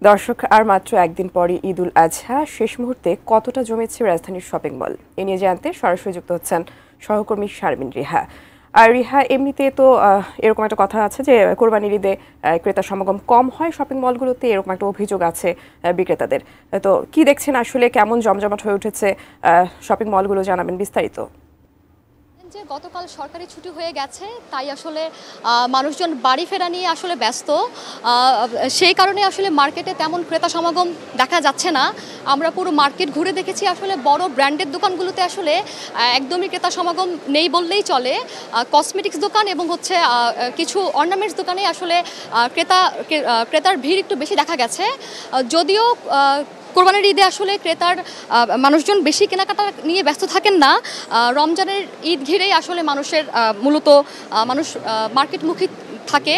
দর্শক আর মাত্র একদিন পরে ঈদুল আজহা শেষ মুহূর্তে কতটা জমেছে রাজধানীর শপিং মল এ নিয়ে জানতে সরাসরি যুক্ত হচ্ছেন সহকর্মী শারমিন রিহা। আর রিহা, এমনিতে তো এরকম একটা কথা আছে যে কোরবানির ঈদে ক্রেতা সমাগম কম হয় শপিং মলগুলোতে, এরকম একটা অভিযোগ আছে বিক্রেতাদের। তো কি দেখছেন আসলে, কেমন জমজমাট হয়ে উঠেছে শপিং মলগুলো, জানাবেন বিস্তারিত। যে গতকাল সরকারি ছুটি হয়ে গেছে, তাই আসলে মানুষজন বাড়ি ফেরা নিয়ে আসলে ব্যস্ত। সেই কারণে আসলে মার্কেটে তেমন ক্রেতা সমাগম দেখা যাচ্ছে না। আমরা পুরো মার্কেট ঘুরে দেখেছি, আসলে বড় ব্র্যান্ডের দোকানগুলোতে আসলে একদমই ক্রেতা সমাগম নেই বললেই চলে। কসমেটিক্স দোকান এবং কিছু অর্নামেন্টস দোকানে আসলে ক্রেতার ভিড় একটু বেশি দেখা গেছে। যদিও কোরবানির ঈদে আসলে মানুষজন বেশি কেনাকাটা নিয়ে ব্যস্ত থাকেন না। রমজানের ঈদ ঘিরেই আসলে মূলত মানুষ মার্কেটমুখী থাকে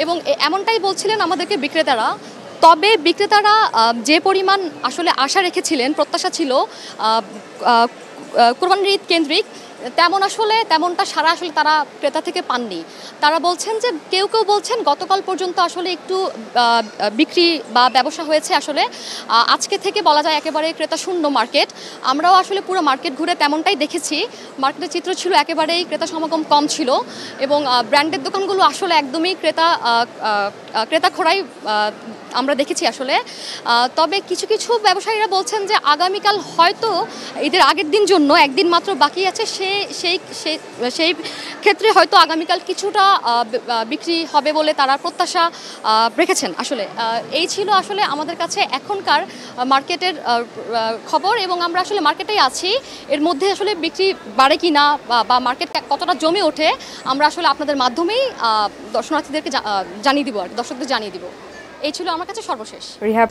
এবং এমনটাই বলছিলেন আমাদেরকে বিক্রেতারা। তবে বিক্রেতারা যে পরিমাণ আসলে আশা রেখেছিলেন, প্রত্যাশা ছিল কোরবানির ঈদ কেন্দ্রিক, তেমনটা সারা আসলে তারা ক্রেতা থেকে পাননি। তারা বলছেন যে কেউ বলছেন গতকাল পর্যন্ত আসলে একটু বিক্রি বা ব্যবসা হয়েছে। আসলে আজকে থেকে বলা যায় একেবারে ক্রেতা শূন্য মার্কেট। আমরাও আসলে পুরো মার্কেট ঘুরে তেমনটাই দেখেছি। মার্কেটের চিত্র ছিল একেবারেই ক্রেতা সমাগম কম ছিল এবং ব্র্যান্ডের দোকানগুলো আসলে একদমই ক্রেতা খোঁড়াই আমরা দেখেছি আসলে। তবে কিছু ব্যবসায়ীরা বলছেন যে আগামীকাল হয়তো ঈদের আগের দিন জন্য একদিন মাত্র বাকি আছে, সেই ক্ষেত্রে হয়তো আগামীকাল কিছুটা বিক্রি হবে বলে তারা প্রত্যাশা রেখেছেন। আসলে এই ছিল আসলে আমাদের কাছে এখনকার মার্কেটের খবর এবং আমরা আসলে মার্কেটেই আছি। এর মধ্যে আসলে বিক্রি বাড়ে কি না বা মার্কেট কতটা জমে ওঠে আমরা আসলে আপনাদের মাধ্যমেই দর্শনার্থীদেরকে জানিয়ে দিব, দর্শকদের জানিয়ে দিব। এই ছিল আমার কাছে সর্বশেষ। রিহা,